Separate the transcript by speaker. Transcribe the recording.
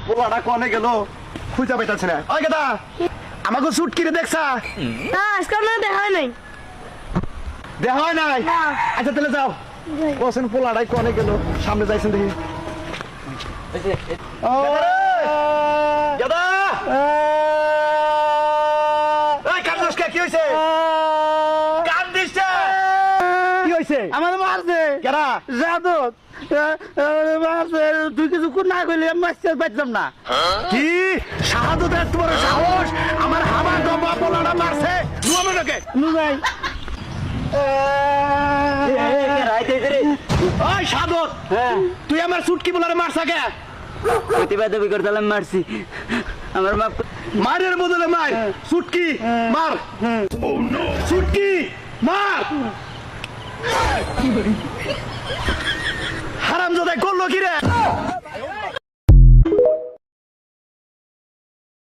Speaker 1: পোলাটা কনে গেল খুঁজে পাইতাছে না। ওই গেদা আমাকে শুট কিনে দেখছা?
Speaker 2: না আজকে আমার দেখা হয় নাই।
Speaker 1: দেখা হয় নাই? আচ্ছা তাহলে যাও কোসেন পোলাটাই কনে গেল সামনে যাইছেন দেখি। গেদা এই কান্দোস কে? কি হইছে? কান্দিস না? কি হইছে?
Speaker 2: আমার মারছে
Speaker 1: কেডা?
Speaker 2: যাদব মারছে। তুই কিছু না কইলে মারতে পারতাম না।
Speaker 1: কি শাহাদত এত বড় সাহস? আমার হাবা গবা পোলাটা মারছে নুয়ামনকে।
Speaker 2: নু যাই
Speaker 1: ওই শাহাদত তুই আমার সুটকি পোলারে মারছা কে?
Speaker 2: প্রতিবাদ করতাম মারছি আমার মা।
Speaker 1: মারের বদলে মার। সুটকি মার। সুটকি মার। হারামজাদা করলো কি রে?